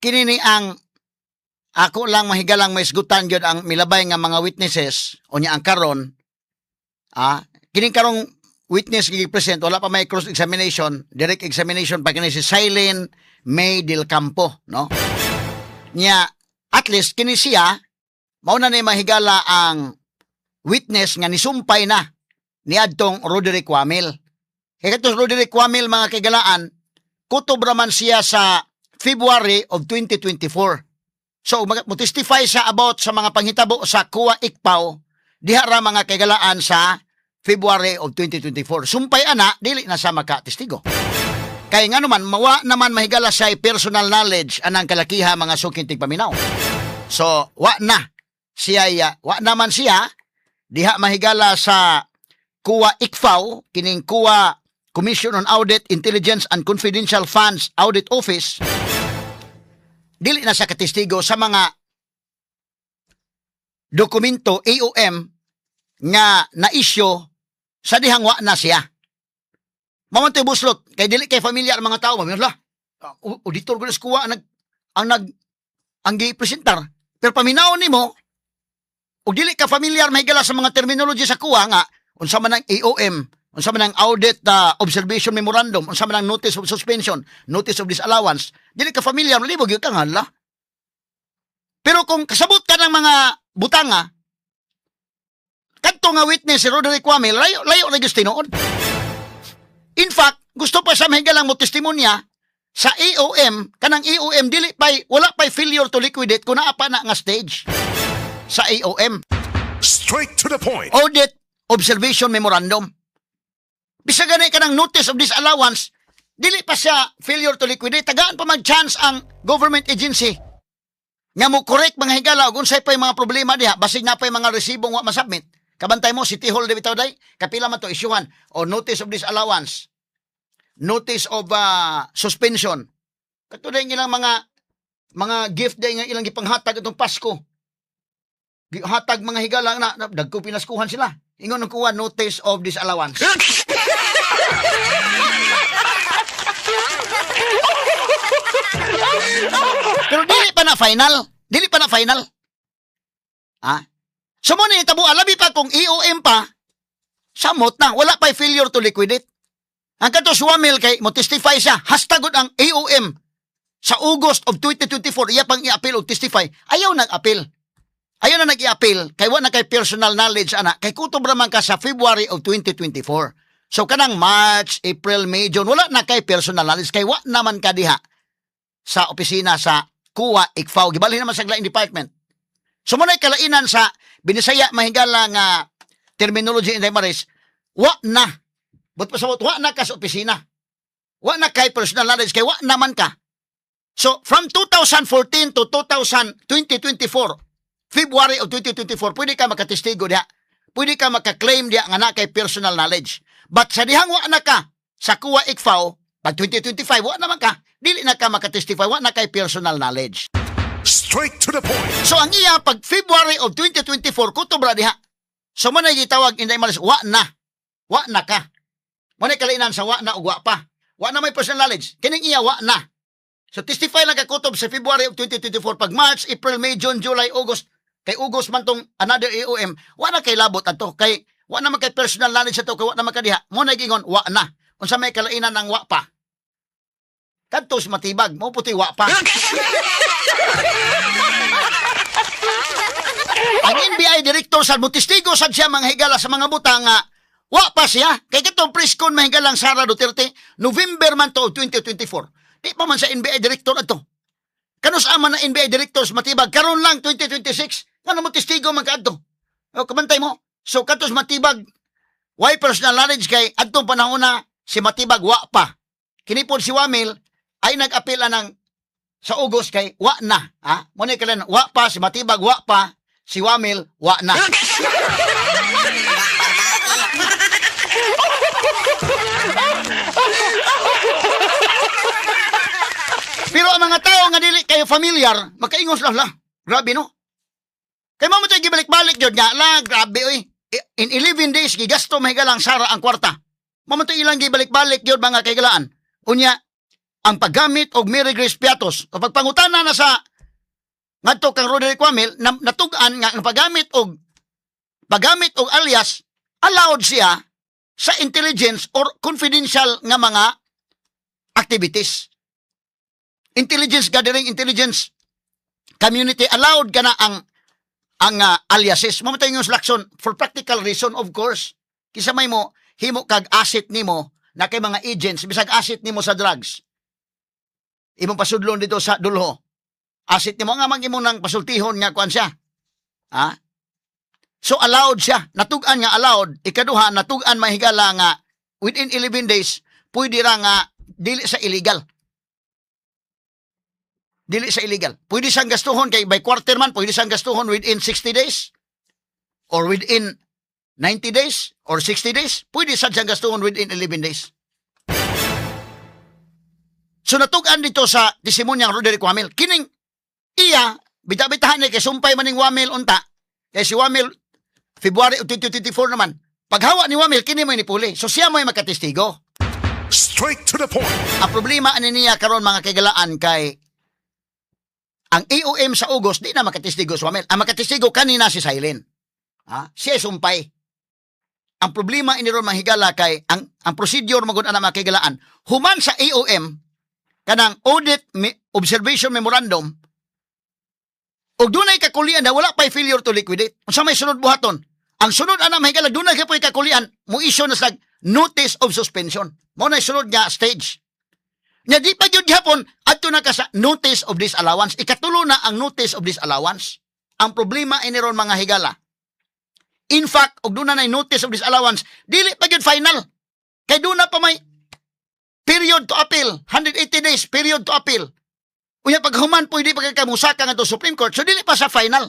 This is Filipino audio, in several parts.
Kini ang ako lang mahigalang may isgutan gyud ang milabay nga mga witnesses unya ang karon kining karong witness gi-present wala pa may cross examination, direct examination pa kini si Silene May del Campo, no? Nya at least kini siya mao na ni mahigala ang witness nga nisumpay na niadtong Roderick Wamil. Kaya katos Roderick Wamil mga kagalaan, kutob raman siya sa February of 2024. So, mo-testify siya about sa mga panghitabo sa Kuwa Ikpaw, diha ra mga kagalaan sa February of 2024. Sumpay ana, dili na sa makatestigo. Kaya nga naman, mawa naman mahigala siya personal knowledge anang kalakiha mga sukintig paminaw. So, wa naman siya, diha mahigala sa Kuwa Ikpaw, kining Kuwa Commission on Audit, Intelligence and Confidential Funds Audit Office, dili na sa katestigo sa mga dokumento AOM nga na-issue sa dihang wa na siya. Mamantoy buslot, kay dili kay familiar ang mga tao, mamila, auditor ko na sa kuwa ang gi-presentar. Pero paminaw ni mo, o dili ka familiar mahigala sa mga terminology sa kuwa nga, unsa man ang AOM, unsa man ang audit observation memorandum, unsa man ang notice of suspension, notice of disallowance, dili ka familiar, malibog yung kanghala. Pero kung kasabot ka ng mga butanga, kadto nga witness si Roderick Wamil, layo na gusto noon. In fact, gusto pa sa mahigalang mo testimonya sa AOM, kanang AOM, wala pa'y failure to liquidate kung naapa na nga stage sa AOM. Straight to the point. Audit observation memorandum. Bisa ganay ka ng notice of disallowance, dili pa siya failure to liquidate. Tagaan pa mag-chance ang government agency nga mo correct mga higala kung sa'y pa yung mga problema diha, basig na pa yung mga resibong wa masubmit. Kabantay mo, City Hall de bitaw day, kapila man to isyuhan, o notice of disallowance, notice of suspension. Katulad yung ilang mga gift day nga ilang gipanghatag itong Pasko. Hatag mga higala na dagko pinaskuhan sila. Ingon ang kuha, notice of disallowance. Pero dili pa na final. Dili pa na final. So mo ni tabo alabi pa kung EOM pa, samot na, wala pa failure to liquidate. Ang kato Wamil kay mo testify siya, hastagod ang EOM sa August of 2024, iya pang i-appeal o testify, ayaw nag-appeal. Ayaw na nag-i-appeal, kay wala kay personal knowledge, kay kutob raman ka sa February of 2024. So kanang March, April, May, June, wala na kay personal knowledge, kay wala naman ka diha sa opisina sa Kuwa Ikpaw. Gibalhin naman sa laing department. So muna'y kalainan sa Binisaya mahigala nga terminology in Maris, wa na. But pasabot, wa na ka sa opisina. Wa na kay personal knowledge, kay wa naman ka. So from 2014 to 2024, February of 2024, pwede ka makatestigo diha. Pwede ka makaklaim diha nga na kay personal knowledge. But sa dihang wa na ka sa Kuwa Ikpaw, pag 2025, wa naman ka, dili na ka makatestify, wa na kay personal knowledge. Straight to the point. So ang iya, pag February of 2024, kutobra diha. So mo na gitawag, Inday Maris, wa na ka. Mo na kalainan sa wa na o wa pa. Wa na may personal knowledge. Kining iya, wa na. So testify lang ka kutob sa February of 2024, pag March, April, May, June, July, August, kay August man tong another AOM, wa na kay labot ato, kay wa na man kay personal knowledge ato, kay wa na man ka diha. Mo na gingon, wa na. Unsa may kalainan ng wa pa. Kadtos matibag, mo puti wa pa. Ang NBI director sa mutistigo sad siya mga higala sa mga butang nga wa pa siya. Kay katong preskon mahigalang Sara Duterte, November man to 2024. Di pa man sa NBI director ato. Kanus ama na NBI directors matibag karon lang 2026. Ngano mo testigo man kaadto? O kabantay mo. So katos matibag why personal knowledge kay adtong panahon na si matibag wa pa. Kinipod si Wamil ay nag-apela ng sa August kay wa na. Mo ni kalan wa pa si matibag wa pa, si Wamil wa na. Pero ang mga tao nga dili kayo familiar, makaingos lang. Grabe no. Kay mo tayo gibalik-balik yun nga lang, grabe oy. In 11 days gigasto mahigalang Sara ang kwarta. Mo tayo ilang gibalik-balik yun mga kaigalaan. Unya ang paggamit og Mary Grace Piatos. Kapag pangutana na sa ngadto kang Roderick Wamel, natugan nga ang paggamit og alias allowed siya sa intelligence or confidential nga mga activities. Intelligence gathering, intelligence community, allowed ka na ang aliases. Mamatay yung selection for practical reason, of course. Kisa may mo, himo kag asset nimo na kay mga agents, bisag asset nimo sa drugs. Imong pasudlon dito sa dulho. Asset nimo nga mag imong nang pasultihon nga kuan siya. Ha? So allowed siya. Natugan nga allowed. Ikaduha, natugan mahigala nga within 11 days, pwede ra nga dili sa illegal. Dili sa illegal. Pwede siyang gastuhon kay by quarter man, pwede siyang gastuhon within 60 days or within 90 days or 60 days. Pwede siyang gastuhon within 11 days. So natugan dito sa testimonyang Roderick Wamel, kining iya, bita-bitahan niya kay sumpay maning Wamel unta. Kay si Wamel, February 2024 naman, paghawa ni Wamel, kini mo inipuli. So siya mo yung makatestigo. Straight to the point. Ang problema ani niya karon mga kagalaan kay ang AOM sa August, di na makatestigo si Wamel. Ang makatestigo kanina si Silene. Ha? Siya sumpay. Ang problema iniron mahigala kay ang procedure magud ana makigalaan human sa AOM kanang audit observation memorandum ug dunay kakulian na wala pay failure to liquidate. Unsa may sunod buhaton? Ang sunod ana mahigala dunay ka pay kakulian mo issue na sa notice of suspension. Mo na sunod nga stage. Nya di pa gyud gihapon adto na ka sa notice of disallowance. Ikatulo na ang notice of disallowance. Ang problema iniron mga higala. In fact, og doon na notice of disallowance, dili pa gyud final. Kay doon na pa may period to appeal, 180 days period to appeal. Unya pag human po hindi pa kay kamusaka nga to Supreme Court, so dili pa sa final.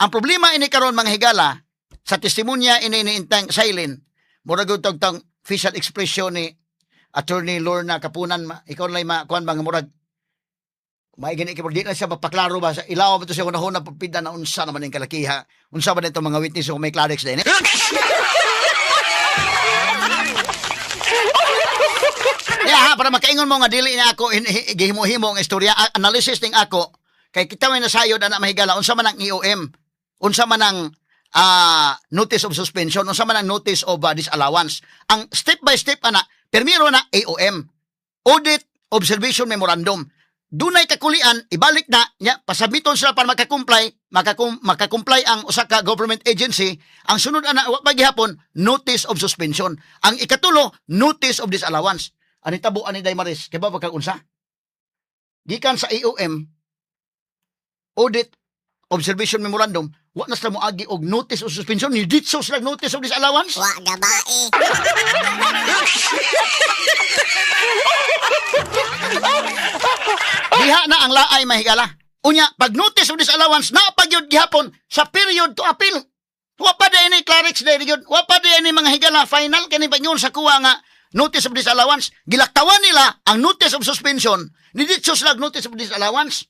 Ang problema ini karon mga higala sa testimonya ini ni Intang Silene, mura gyud tong facial expression ni Attorney Lorna Kapunan, ikaw lay makuan bang murag may gani kay di na siya mapaklaro ba sa ilaw ba to siya unahon pagpida na unsa naman ning kalakiha, unsa ba nito mga witness kung may clarix din eh? Yeah, para makaingon mo nga dili na ako gihimo-himo ang istorya, analysis ning ako kay kita may nasayod ana mahigala unsa man ang EOM, unsa man ang notice of suspension, unsa man ang notice of disallowance. Ang step by step ana, permiro na AOM, audit observation memorandum. Dunay kakulian, ibalik na nya pasabiton sila para makakomply ang usa ka government agency. Ang sunod ana wa pa gihapon notice of suspension. Ang ikatulo notice of disallowance. Ani tabo ani Daymaris kay ba kag unsa? Gikan sa AOM audit observation memorandum, wa na sila moagi og notice of suspension, ni ditso sila notice of disallowance. Wa gabae. Diha na ang laay mahigala. Unya, pag notice of disallowance, napagyod gihapon sa period to appeal. Wa pa di ini clarix dahil yun. Wa pa di ini mga higala final. Kani pa yun sa kuha nga notice of disallowance. Gilaktawan nila ang notice of suspension. Niditso sila notice of disallowance.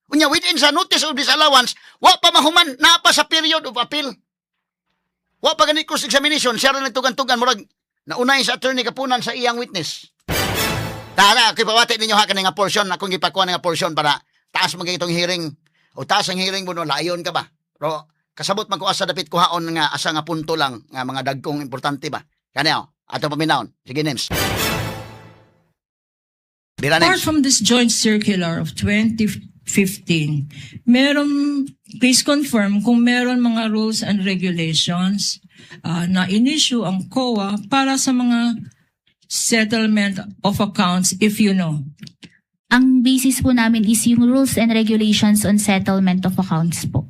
Unya, within sa notice of disallowance, wa pa mahuman, napa sa period of appeal. Wa pa ganit cross-examination. Siya rin nagtugan-tugan. Murag, naunay sa attorney Kapunan sa iyang witness. Tara, kay pawati ninyo ha nga portion, akong gipakuha nga portion para taas mo itong hearing o taas ang hearing mo no, layon ka ba? Pero kasabot man ko asa dapit kuhaon nga asa nga punto lang nga mga dagkong importante ba? Kaniya, ato paminaon. Sige, Nims. Bira, Apart Nims. from this joint circular of 2015, please confirm kung meron mga rules and regulations na in-issue ang COA para sa mga settlement of accounts, if you know. Ang basis po namin is yung rules and regulations on settlement of accounts po.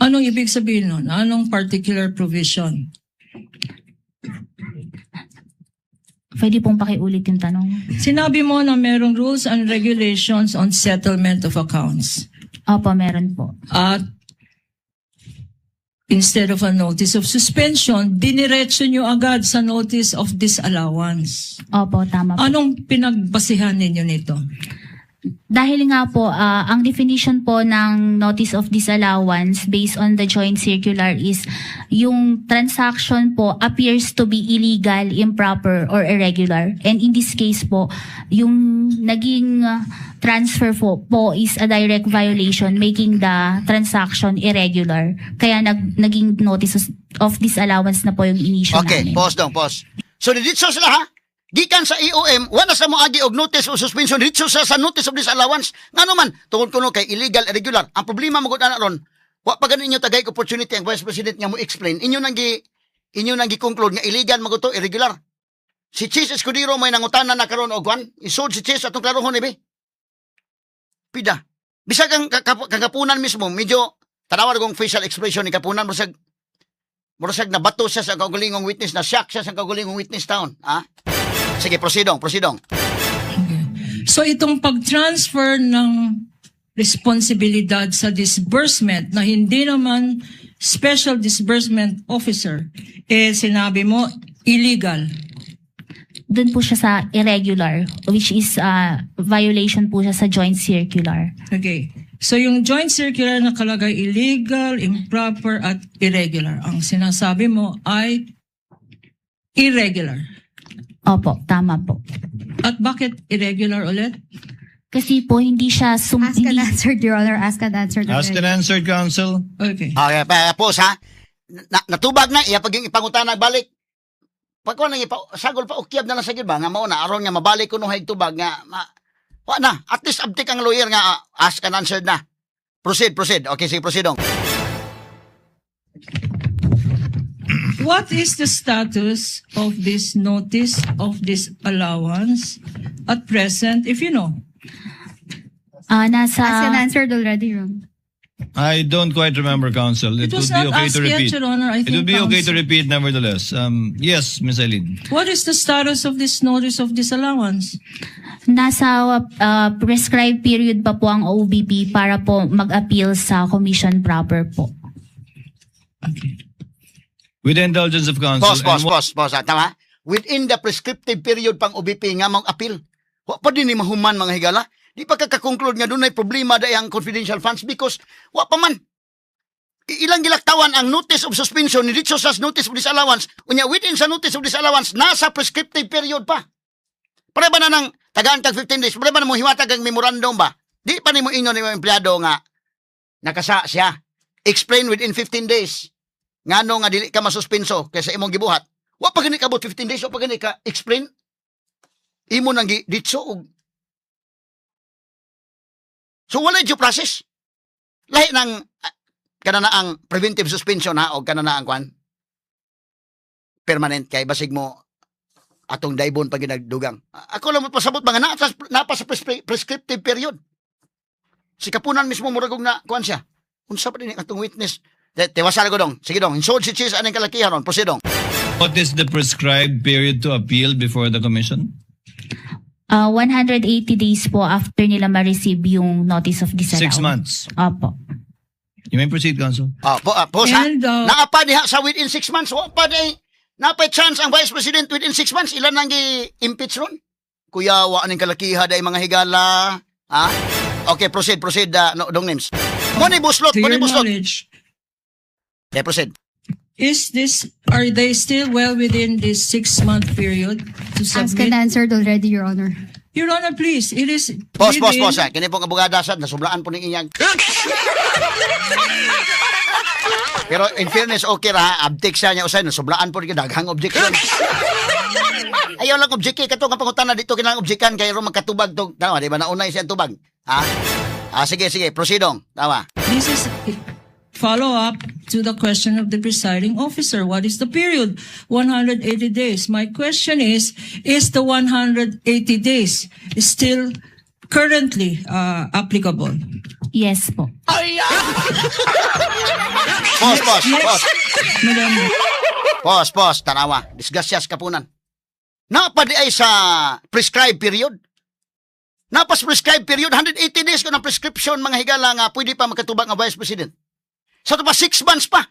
Anong ibig sabihin nun? Anong particular provision? Pwede pong pakiulit yung tanong. Sinabi mo na merong rules and regulations on settlement of accounts. Opo, meron po. At instead of a notice of suspension, diniretso nyo agad sa notice of disallowance. Opo, tama po. Anong pinagbasihan ninyo nito? Dahil nga po, ang definition po ng notice of disallowance based on the joint circular is yung transaction po appears to be illegal, improper, or irregular. And in this case po, yung naging transfer po is a direct violation making the transaction irregular. Kaya naging notice of disallowance na po yung initial Okay, namin. pause dong, pause. So, dito sila ha? Gikan sa EOM, wala sa mo agi og notice of suspension, dito sa notice of disallowance. Nga naman, tungkol kuno kay illegal, irregular. Ang problema mo gud ana ron, wa pa ganin inyo tagay opportunity ang Vice President nga mo explain. Inyo nang gi-conclude nga illegal maguto, irregular. Si Chis Escudero may nangutana na karon og kwan, isod si Chis atong klarohon ibe. Pida. Bisag ang kagapunan mismo, medyo tanawar kong facial expression ni kapunan murasag nabato siya sa kagulingong witness, na shock siya sa kagulingong witness taon. Ha? Sige, prosidong. So itong pag-transfer ng responsibilidad sa disbursement na hindi naman special disbursement officer, sinabi mo illegal. Doon po siya sa irregular, which is violation po siya sa joint circular. Okay. So yung joint circular nakalagay illegal, improper, at irregular. Ang sinasabi mo ay irregular. Opo, tama po. At bakit irregular ulit? Kasi po hindi siya Ask and answered, Your Honor. Ask and answered. Ask and answered, counsel. Okay. Okay, pause ha. Natubag na, iya pag yung ipangutana balik. Pag ko nang sagol pa, ukyab na lang sa ba, nga mauna, aron nga mabalik ko nung tubag nga, wa na, at least abtik ang lawyer nga, ask and answered na. Proceed. Okay, sige, proceedong. What is the status of this notice of disallowance at present, if you know? Ask and Nasa answered already, Your Honor. I don't quite remember, counsel. It It would was be not okay asked to yet, repeat. Your Honor. I It would think be okay to counsel- repeat, nevertheless. Yes, Ms. Eileen. What is the status of this notice of disallowance? nasa prescribed period pa po ang OBP para po mag-appeal sa commission proper po. With the indulgence of counsel. Pause. Tama? Within the prescriptive period pang OBP nga mong appeal. Wa pa din ni mahuman mga higala. Di pa kakakonclude nga doon ay problema da ang confidential funds because wa pa man. Ilang gilaktawan ang notice of suspension ni dito sa notice of disallowance. Unya within sa notice of disallowance nasa prescriptive period pa. Para ba na ng tagaan tag 15 days? Para ba na mo himatag ang memorandum ba? Di pa ni mo inyo ni mga empleyado nga nakasa siya. Explain within 15 days. Ngano nga dili ka masuspenso kaysa imong gibuhat. Wa pa gani ka about 15 days, wa pa gani ka explain. Imo nang ditso og so wala due process. Lahi ng kana na ang preventive suspension ha o kana na ang kwan permanent kay basig mo atong daibon pag ginagdugang. Ako lang pasabot mga napa sa prescriptive period. Si kapunan mismo murag og na kwan siya. Unsa pa din atong witness? Tiwasal ko dong. Sige dong. Insod si Chis aning kalakihan ron. Proceed dong. What is the prescribed period to appeal before the commission? 180 days po after nila ma-receive yung notice of disallowance. 6 months. Opo. You may proceed, counsel. Pause ha. And, Naapa diha sa within 6 months. Wa pa di napay chance ang Vice President within 6 months. Ilan nang gi-impeach ron? Kuya, wa aning kalakiha day mga higala. Ha? Okay, proceed. Dong names. Money buslot. To your knowledge, Okay, proceed. are they still well within this 6-month period to Ask and submit? answered already, Your Honor. Your Honor, please, it is Pause. within- Ha. Kini pong abogada sad nasublaan po ning inyag. Pero in fairness, okay ra ha. Abdik siya niya usay nasublaan po ning daghang objection. Ayaw lang object kato nga pangutana dito kinang objekan kay ro magkatubag to. Tama, di ba naunay siya ang tubag? Ha? Sige, prosidong. Tama. This is follow-up to the question of the presiding officer. What is the period? 180 days. My question is the 180 days still currently applicable? Yes po. Pause. Tanawa. Disgasyas kapunan. Napadi ay sa prescribed period. Napas prescribed period, 180 days ko ng prescription mga higala nga pwede pa makatubag nga Vice President. Sa ito pa, 6 months pa.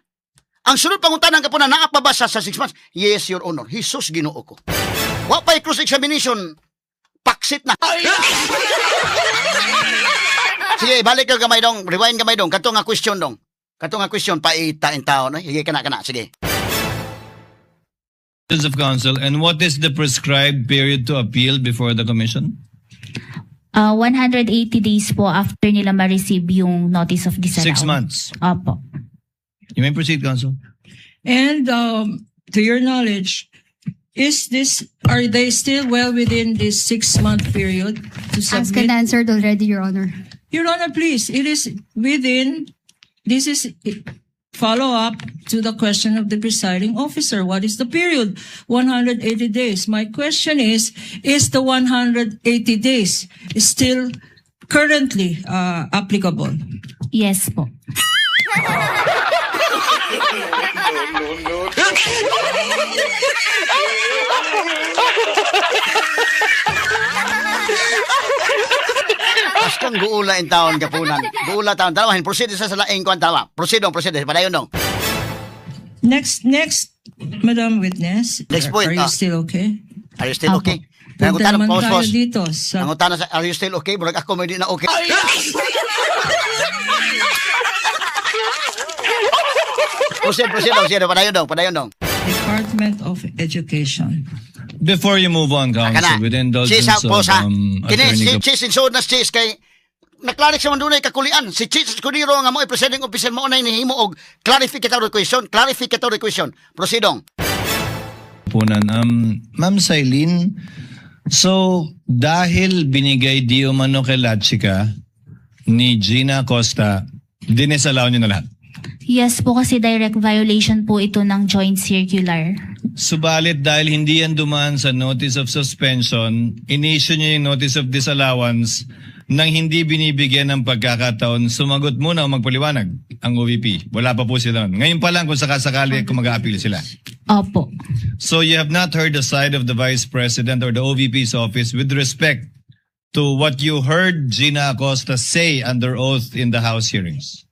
Ang sunod panguntanan ka po na naapabasa sa 6 months. Yes, Your Honor. Jesus, ginoo ko. Wa pa'y cross-examination. Paksit na. Sige, balik ka gamay dong. Rewind gamay dong. Kato nga question dong. Kato nga question, paita in tao. No? Sige, kana. Sige. of counsel, and what is the prescribed period to appeal before the commission? 180 days po after nila ma-receive yung notice of disallowance. 6 months. Opo. You may proceed, counsel. And to your knowledge, are they still well within this 6-month period to Asked submit? and answered already, Your Honor. Your Honor, please, it is within, this is follow up to the question of the presiding officer. What is the period? 180 days. My question is the 180 days still currently applicable? Yes po. Mas kang guula in taon kapunan. Guula taon. Dalawahin. Proceed sa laing ko ang tawa. Proceed dong. Padayon dong. Next, Madam Witness. Next point, Are you still okay? Are you still Apo. okay? Punta Nangutan naman pause, tayo pause. dito sa Nangutan sa, are you still okay? Burag ako may di na okay. Proceed dong. Padayon dong. Department of Education. Before you move on, counsel, with indulgence Sis, of pause ha. Kini, Attorney si Chis, insod na Chis, kay naklarik sa mandunay kakulian. Si Chis Escudero nga mo, presiding officer mo na inihimo og clarificatory question. Proceed dong. Kapunan. Ma'am Sailin, so dahil binigay di umano kay Latsika ni Gina Acosta, dinisalaw niyo na lahat. Yes po, kasi direct violation po ito ng joint circular. Subalit dahil hindi yan dumaan sa notice of suspension, in-issue niyo yung notice of disallowance nang hindi binibigyan ng pagkakataon, sumagot muna o magpaliwanag ang OVP. Wala pa po sila. Ngayon pa lang kung sakasakali kung mag-a-appeal sila. Opo. So you have not heard the side of the Vice President or the OVP's office with respect to what you heard Gina Acosta say under oath in the House hearings.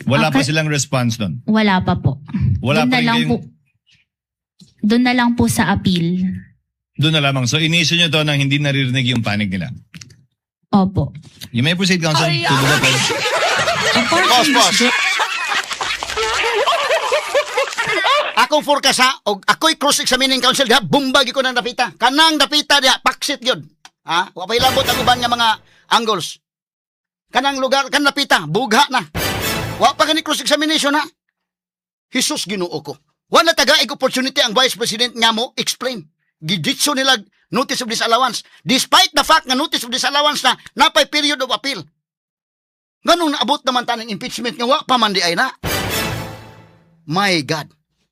Wala pa Okay. silang response doon. Wala pa po. Wala Doon pa na rin lang kayong- po. Doon na lang po sa appeal. Doon na lamang. So in-issue nyo to nang hindi naririnig yung panig nila. Opo. You may proceed, counsel. To the record. Pause. Akong forecast ha, og ako'y cross-examining counsel diha, bumbag ko ng dapita. Kanang dapita diha, paksit yun. Ha? Wapay labot ang uban nga mga angles. Kanang lugar, kanang dapita, bugha na. Wa pa gani cross-examination ha. Jesus Ginoo ko. Wala tagaig opportunity ang Vice President nga mo explain. Giditso nila notice of disallowance. Despite the fact nga notice of disallowance na napay period of appeal. Ganong naabot naman tanang impeachment nga wa pa man di ay na. My God.